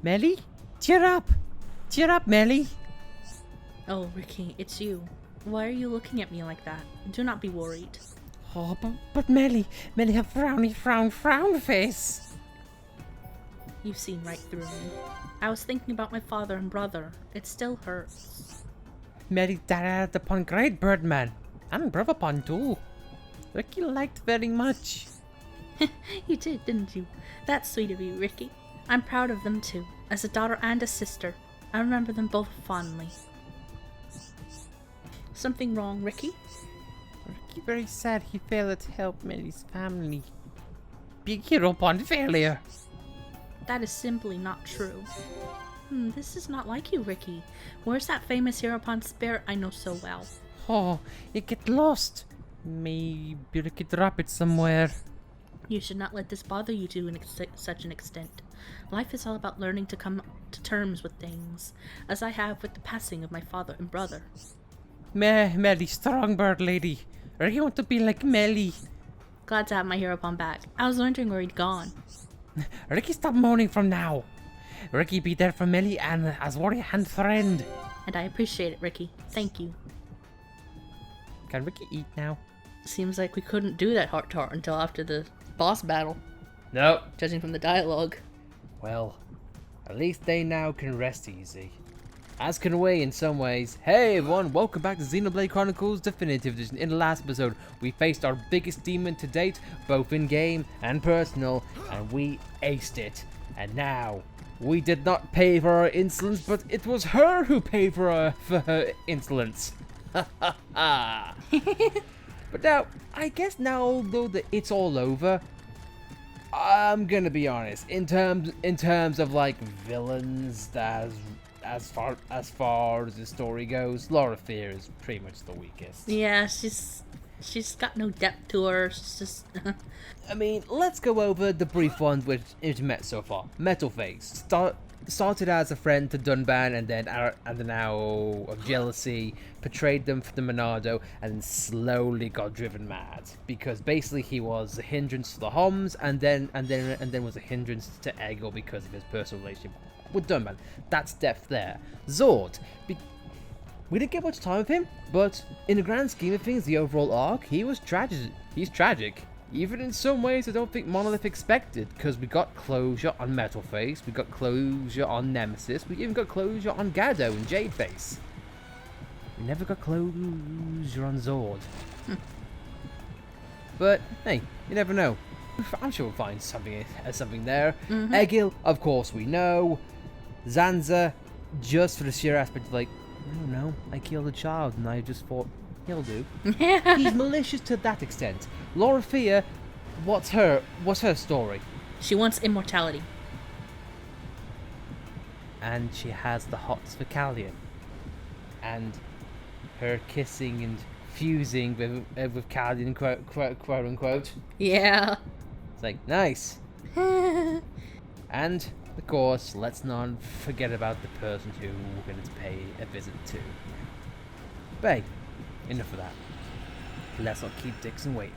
Melly? Cheer up! Cheer up, Melly! Oh, Ricky, it's you. Why are you looking at me like that? Do not be worried. Oh, but Melly have frown face. You've seen right through me. I was thinking about my father and brother. It still hurts. Melly died upon great Birdman. And brother upon too. Ricky liked very much. You did, didn't you? That's sweet of you, Ricky. I'm proud of them too, as a daughter and a sister. I remember them both fondly. Something wrong, Ricky? Ricky very sad he failed to help Melly's family. Big hero upon failure. That is simply not true. This is not like you, Ricky. Where's that famous hero upon spirit I know so well? Oh, it get lost. Maybe Ricky drop it somewhere. You should not let this bother you to such an extent. Life is all about learning to come to terms with things, as I have with the passing of my father and brother. Melly, strong bird lady. Ricky want to be like Melly. Glad to have my hero upon back. I was wondering where he'd gone. Ricky, stop moaning from now. Ricky be there for Melly and as warrior and friend. And I appreciate it, Ricky. Thank you. Can Ricky eat now? Seems like we couldn't do that heart-to-heart until after the boss battle. No. Judging from the dialogue. Well, at least they now can rest easy. As can we in some ways. Hey everyone, welcome back to Xenoblade Chronicles Definitive Edition. In the last episode, we faced our biggest demon to date, both in-game and personal, and we aced it. And now, we did not pay for our insolence, but it was her who paid for her insolence. Ha ha ha. But now, I guess now, although it's all over, I'm gonna be honest. In terms of like villains, as far as the story goes, Laura Fear is pretty much the weakest. Yeah, she's got no depth to her. She's just. I mean, let's go over the brief ones which we've met so far. Metalface started as a friend to Dunban, and then now of jealousy betrayed them for the Monado, and slowly got driven mad because basically he was a hindrance to the Homs, and then was a hindrance to Egil because of his personal relationship with Dunban. That's depth there. Zord. We didn't get much time with him, but in the grand scheme of things, the overall arc, he's tragic. Even in some ways I don't think Monolith expected, because we got closure on Metalface, we got closure on Nemesis, we even got closure on Gado and Jadeface. We never got closure on Zord. But hey, you never know. I'm sure we'll find something there. Egil, of course we know. Zanza, just for the sheer aspect of like, I don't know, I killed a child and I just thought, he'll do. He's malicious to that extent. Laura Fear, what's her story? She wants immortality. And she has the hots for Callian. And her kissing and fusing with Callian, quote unquote. Yeah. It's like, nice. And, of course, let's not forget about the person who we're going to pay a visit to. But hey, enough of that. Let's not keep Dickson waiting.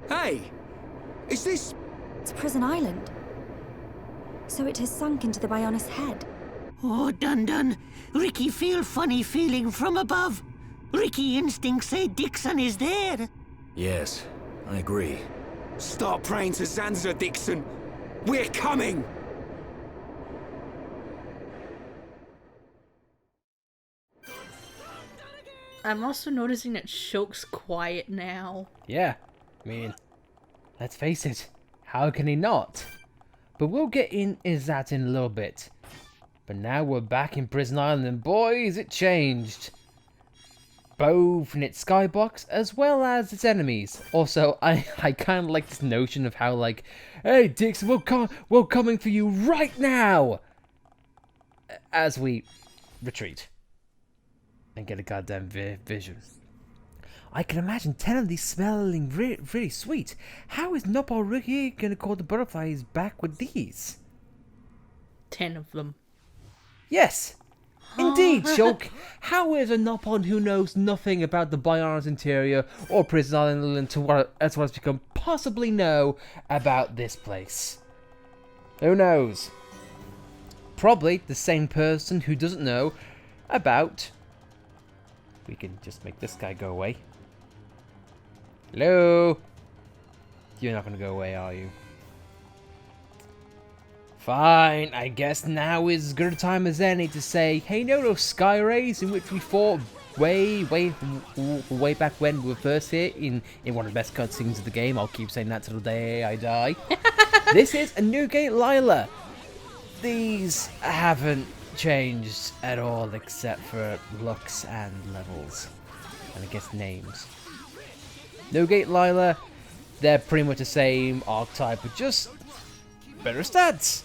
Hey! Is this... It's Prison Island. So it has sunk into the Bionis head. Oh, Dun. Ricky feel funny feeling from above. Ricky instincts say Dickson is there. Yes, I agree. Start praying to Zanza, Dickson. We're coming! I'm also noticing that Shoke's quiet now. Yeah, I mean, let's face it, how can he not? But we'll get into that in a little bit. But now we're back in Prison Island, and boys, it changed. Both in its skybox as well as its enemies. Also, I kind of like this notion of how, like, hey Dickson, we're coming for you right now! As we retreat. and get a goddamn vision. I can imagine 10 of these smelling really sweet. How is Nopal Ricky gonna call the butterflies back with these? 10 of them. Yes! Indeed, Shulk. How is a Nopal who knows nothing about the Biona's interior or prison island as well as we can possibly know about this place? Who knows? Probably the same person who doesn't know about... We can just make this guy go away. Hello? You're not gonna go away, are you? Fine, I guess now is as good a time as any to say, hey, no, those sky rays in which we fought way back when we were first here in one of the best cutscenes of the game. I'll keep saying that till the day I die. This is a Newgate Lila. These haven't changed at all except for looks and levels. And I guess names. Newgate Lila, they're pretty much the same archetype, but just better stats.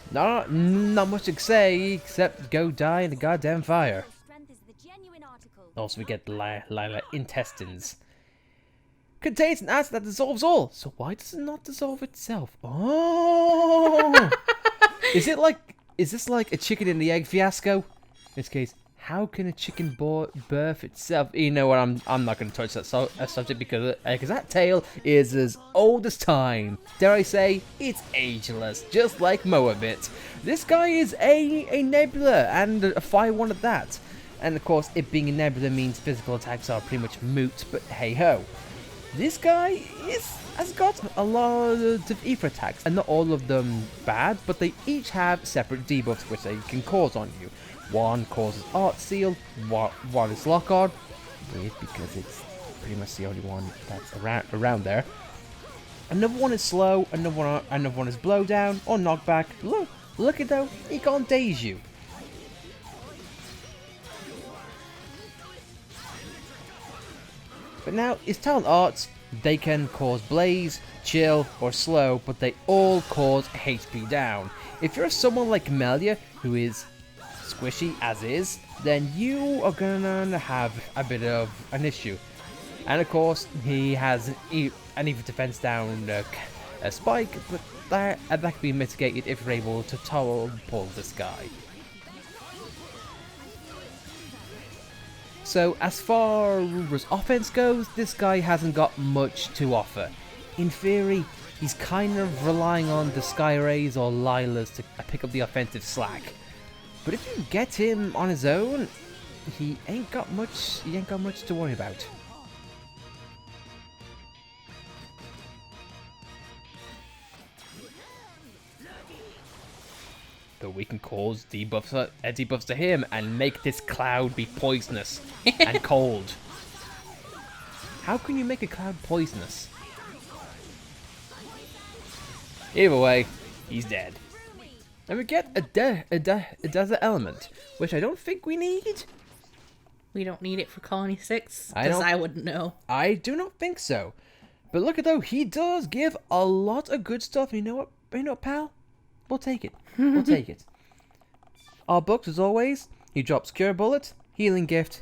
Not much to say except go die in the goddamn fire. Also, we get Lila intestines. Contains an acid that dissolves all. So why does it not dissolve itself? Oh, is this like a chicken and the egg fiasco? In this case, how can a chicken birth itself? You know what? I'm not going to touch that subject because that tale is as old as time. Dare I say, it's ageless, just like Moabit. This guy is a nebula and a fire one at that. And of course, it being a nebula means physical attacks are pretty much moot. But hey ho, this guy has got a lot of ether attacks, and not all of them bad, but they each have separate debuffs which they can cause on you. One causes Art Seal, one is Lock On, weird because it's pretty much the only one that's around there. Another one is Slow, another one is Blow Down or Knockback. Look at though, he can't daze you. But now, his talent arts, they can cause Blaze, Chill, or Slow, but they all cause HP down. If you're someone like Melia, who is squishy as is, then you are gonna have a bit of an issue. And of course, he has an even defense down a spike, but that can be mitigated if you're able to pull this guy. So as far as offense goes, this guy hasn't got much to offer. In theory, he's kind of relying on the Sky Rays or Lilas to pick up the offensive slack. But if you get him on his own, he ain't got much to worry about. But we can cause debuffs to him and make this cloud be poisonous and cold. How can you make a cloud poisonous? Either way, he's dead. And we get a desert element, which I don't think we need. We don't need it for Colony 6? Because I wouldn't know. I do not think so. But look at though, he does give a lot of good stuff. You know what, pal? We'll take it. We'll take it. Our books, as always, he drops Cure Bullet, Healing Gift,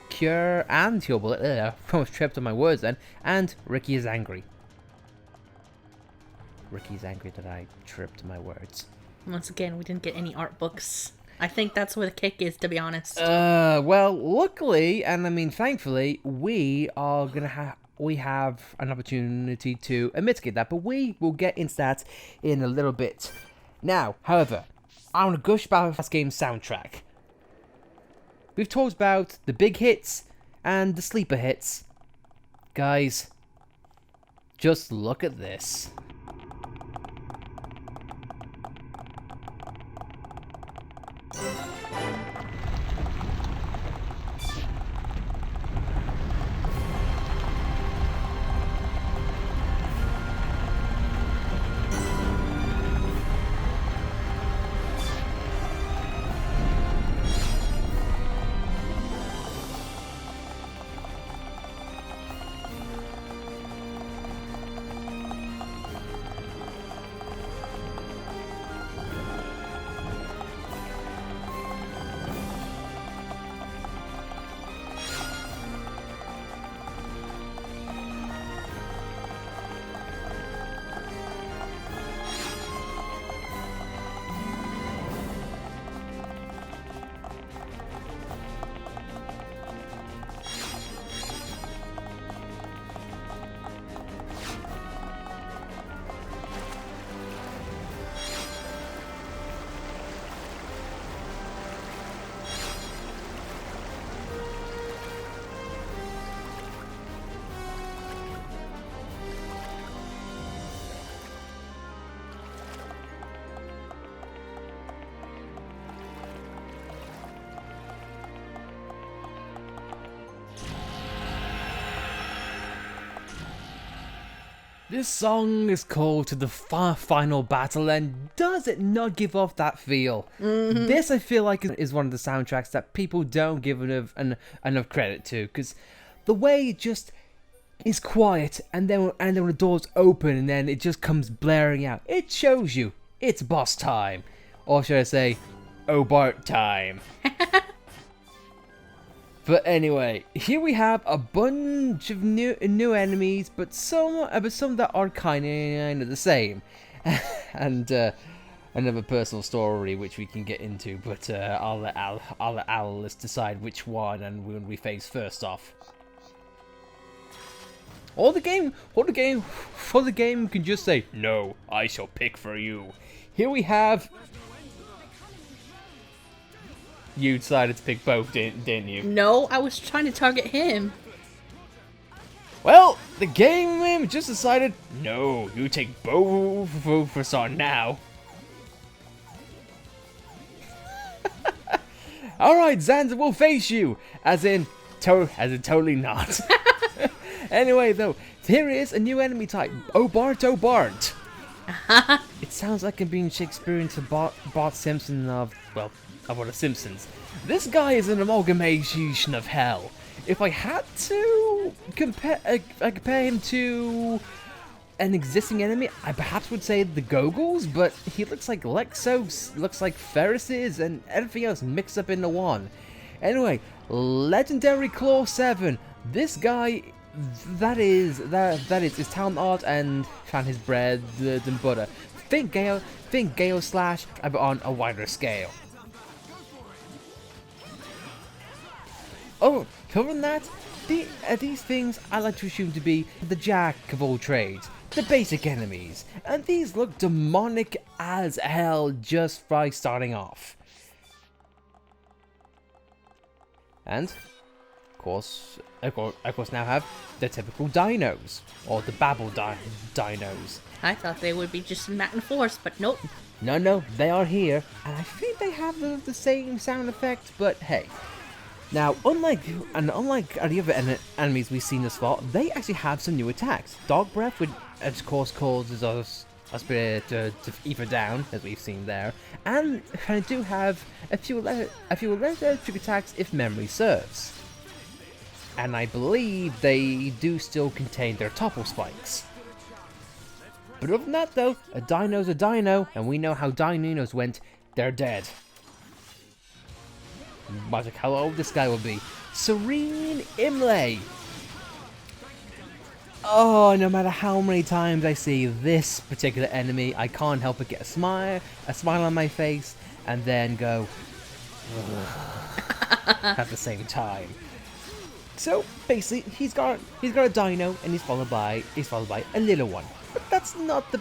Cure and Heal Bullet. I almost tripped on my words then. And Ricky is angry. Ricky's angry that I tripped my words. Once again, we didn't get any art books. I think that's where the kick is, to be honest. Well, luckily, and I mean thankfully, we have an opportunity to mitigate that, but we will get into that in a little bit. Now, however, I want to gush about this game's soundtrack. We've talked about the big hits and the sleeper hits. Guys, just look at this. This song is called to the final battle, and does it not give off that feel? This, I feel like, is one of the soundtracks that people don't give enough credit to, because the way it just is quiet, and then when the doors open, and then it just comes blaring out. It shows you it's boss time, or should I say, Obart time. But anyway, here we have a bunch of new enemies, but some that are kind of the same, and another personal story which we can get into. But I'll let Alice decide which one and when we face first off. Or the game can just say, "No, I shall pick for you." Here we have. You decided to pick both, didn't you? No, I was trying to target him. Well, the game just decided, no, you take both for us on now. Alright, Xander will face you. As in totally not. Anyway, though, here is a new enemy type, Obart. It sounds like I'm being Shakespearean to Bart Simpson of one of the Simpsons. This guy is an amalgamation of hell. If I had to compare him to an existing enemy, I perhaps would say the Goggles, but he looks like Lexos, looks like Ferrises, and everything else mixed up into one. Anyway, Legendary Claw 7. This guy, that is his talent art and his bread and butter. Think Gale Slash, but on a wider scale. Oh, covering that, these things I like to assume to be the jack of all trades, the basic enemies, and these look demonic as hell just by starting off. And, of course now have the typical dinos, or the Babel dinos. I thought they would be just in Mountain Forest, but nope. No, they are here, and I think they have the same sound effect, but hey. Now, unlike the other enemies we've seen thus far, they actually have some new attacks. Dog Breath, which of course causes us to ether down, as we've seen there, and they do have a few electric attacks if memory serves. And I believe they do still contain their topple spikes. But other than that, though, a dino's a dino, and we know how dinos went. They're dead. Magic, how old this guy will be. Serene Imlay. Oh, no matter how many times I see this particular enemy, I can't help but get a smile on my face, and then go at the same time. So basically, he's got a dino, and he's followed by a little one. But that's not the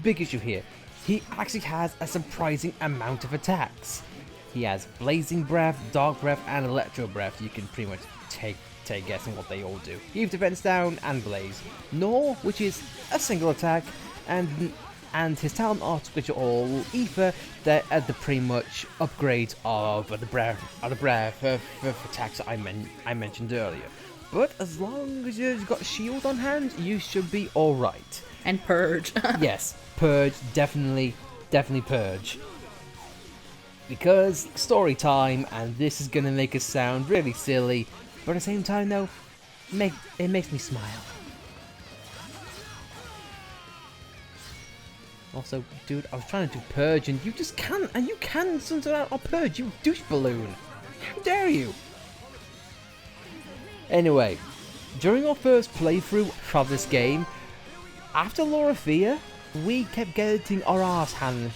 big issue here. He actually has a surprising amount of attacks. He has Blazing Breath, Dark Breath, and Electro Breath. You can pretty much take guessing what they all do. Eve Defense Down and Blaze. Gnaw, which is a single attack, and his talent arts, which are all Ether. They're the pretty much upgrades of the breath attacks that I mentioned earlier. But as long as you've got Shield on hand, you should be all right. And Purge. Yes, Purge, definitely Purge. Because story time, and this is gonna make us sound really silly, but at the same time though, it makes me smile. Also, dude, I was trying to do Purge, and you just can't, and you can something out of Purge, you douche balloon. How dare you? Anyway, during our first playthrough of this game, after Lorifia, we kept getting our arse handed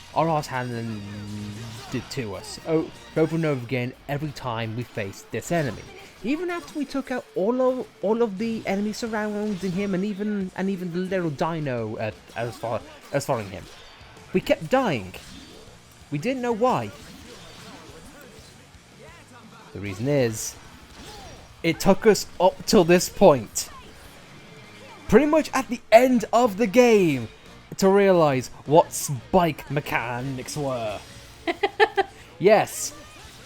to us over and over again every time we faced this enemy. Even after we took out all of the enemies surrounding him, and even the little dino as following him, we kept dying. We didn't know why. The reason is, it took us up till this point, pretty much at the end of the game, to realize what spike mechanics were. Yes,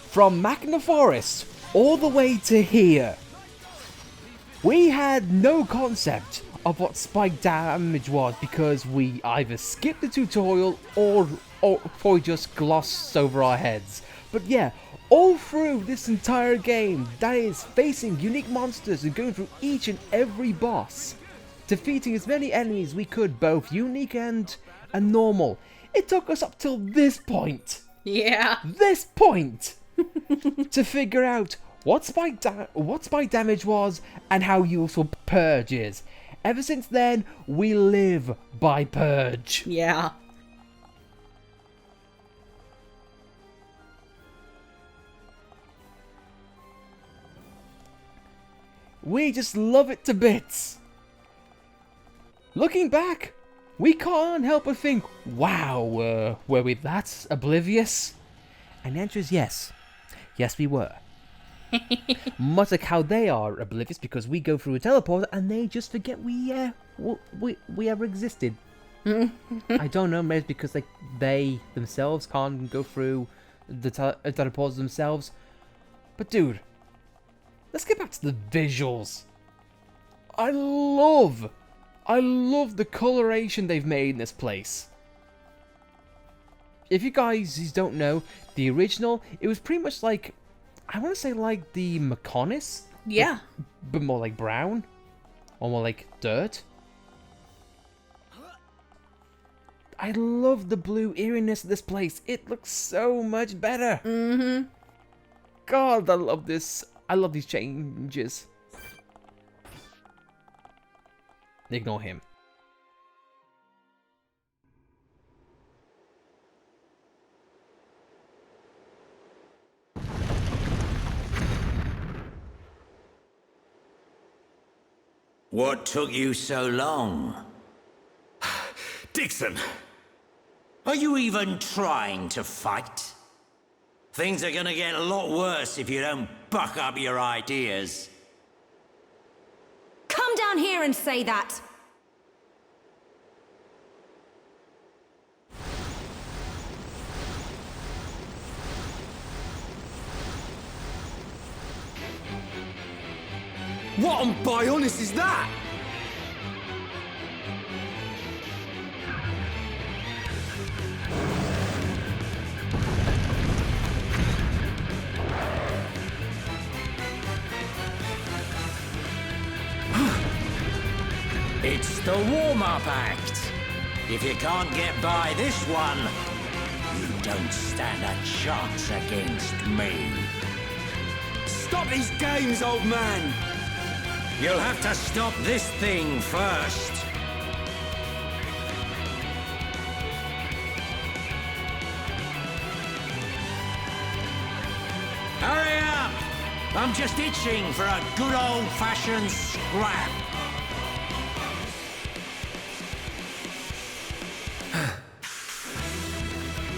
from Magna Forest all the way to here, we had no concept of what spike damage was because we either skipped the tutorial or we just glossed over our heads. But yeah, all through this entire game, that is facing unique monsters and going through each and every boss, defeating as many enemies we could, both unique and normal. It took us up till this point. Yeah. This point to figure out what spike damage was and how useful purge is. Ever since then, we live by purge. Yeah. We just love it to bits. Looking back, we can't help but think, wow, were we that oblivious? And the answer is yes. Yes, we were. Much like how they are oblivious because we go through a teleporter and they just forget we ever existed. I don't know, maybe it's because they themselves can't go through the teleporters themselves. But dude, let's get back to the visuals. I love the coloration they've made in this place. If you guys don't know, the original, it was pretty much like, I want to say like the Mechonis. Yeah. But more like brown. Or more like dirt. I love the blue eeriness of this place. It looks so much better. Mm-hmm. God, I love this. I love these changes. Ignore him. What took you so long? Dickson! Are you even trying to fight? Things are gonna get a lot worse if you don't buck up your ideas. Come down here and say that! What on Bionis is that? It's the warm-up act. If you can't get by this one, you don't stand a chance against me. Stop these games, old man! You'll have to stop this thing first. Hurry up! I'm just itching for a good old-fashioned scrap.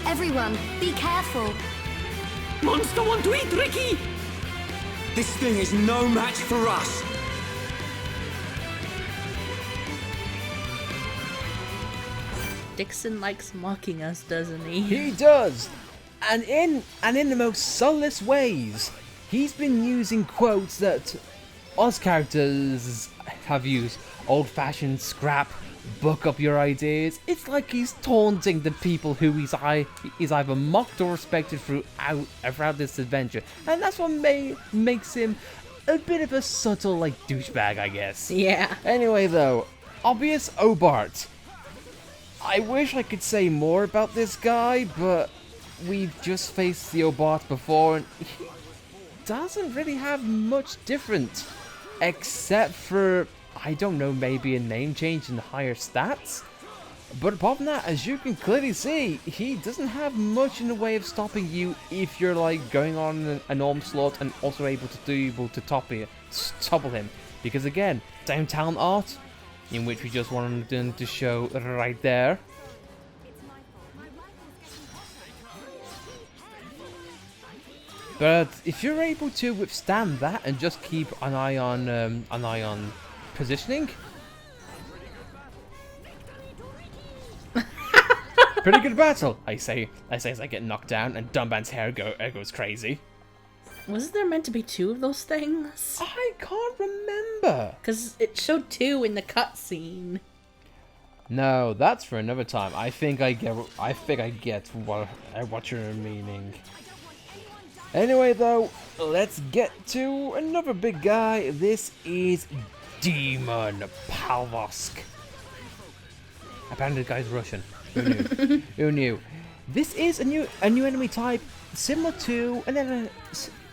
Everyone, be careful. Monster want to eat Ricky! This thing is no match for us! Dickson likes mocking us, doesn't he? He does! And in the most subtlest ways. He's been using quotes that us characters have used. Old-fashioned scrap, book up your ideas. It's like he's taunting the people who he's either mocked or respected throughout this adventure. And that's what makes him a bit of a subtle, douchebag, I guess. Yeah. Anyway, though, obvious Obart. I wish I could say more about this guy, but we've just faced the Obart before, and he doesn't really have much different, except for, I don't know, maybe a name change and higher stats. But apart from that, as you can clearly see, he doesn't have much in the way of stopping you if you're going on an onslaught and also able to topple him. Because again, downtown art, in which we just wanted to show right there. But if you're able to withstand that and just keep an eye on positioning, pretty good battle. I say as I get knocked down and Dumban's hair goes crazy. Was there meant to be 2 of those things? I can't remember. Because it showed 2 in the cutscene. No, that's for another time. I think I get what you're meaning. Anyway, though, let's get to another big guy. This is Demon Palvosk. Apparently, the guy's Russian. Who knew? Who knew? This is a new enemy type, similar to a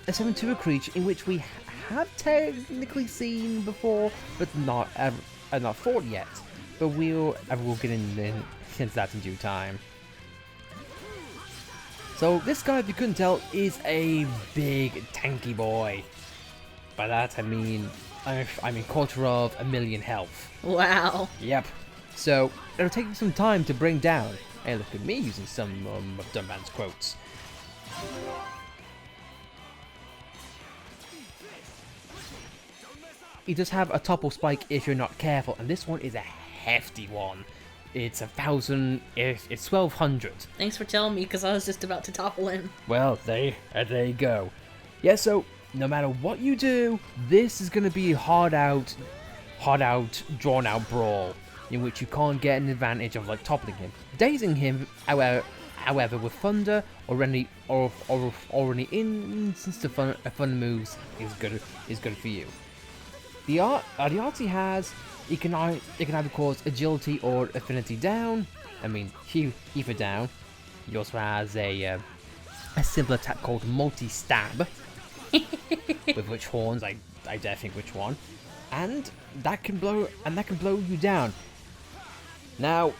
7-2 creature, in which we have technically seen before, but not fought yet. But we'll get into that in due time. So this guy, if you couldn't tell, is a big tanky boy. By that I mean 250,000 health. Wow. Yep. So it'll take some time to bring down. Hey, look at me using some of Dunban's quotes. He does have a topple spike if you're not careful, and this one is a hefty one. It's 1,000. It's 1,200. Thanks for telling me, because I was just about to topple him. Well, there you go. Yeah. So no matter what you do, this is gonna be a hard out, drawn out brawl in which you can't get an advantage of like toppling him, dazing him. However, with thunder or any instance of fun moves is good for you. The art he has, it can either cause agility or affinity down. I mean, either down. He also has a simple attack called multi-stab, with which horns I dare think which one, and that can blow you down. Now,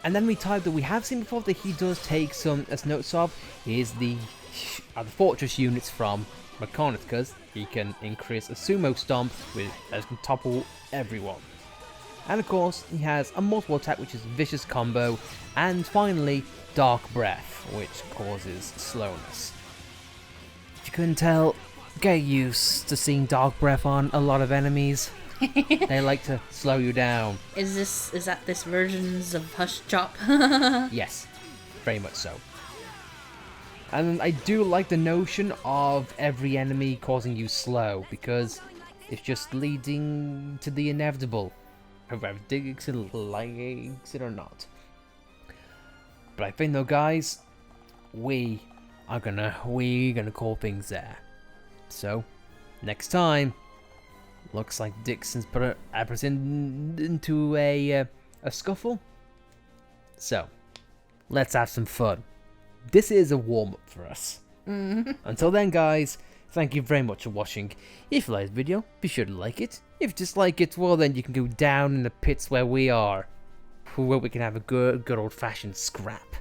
an enemy type that we have seen before that he does take some as notes of is the fortress units from Mechanicus, because he can increase a sumo stomp with that can topple everyone. And of course, he has a multiple attack, which is a vicious combo, and finally, Dark Breath, which causes slowness. If you couldn't tell, get used to seeing Dark Breath on a lot of enemies. They like to slow you down. Is that this versions of Hush Chop? Yes, very much so. And I do like the notion of every enemy causing you slow, because it's just leading to the inevitable, whether Dickson likes it or not. But I think though, guys, we're gonna call things there. So next time, looks like Dickson's put us into a scuffle. So let's have some fun. This is a warm-up for us. Until then, guys, thank you very much for watching. If you liked the video, be sure to like it. If you dislike it, well then you can go down in the pits where we are, where we can have a good old-fashioned scrap.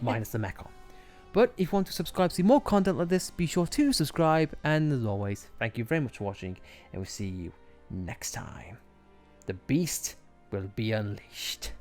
Minus the mech on. But if you want to subscribe to see more content like this, be sure to subscribe. And as always, thank you very much for watching, and we'll see you next time. The beast will be unleashed.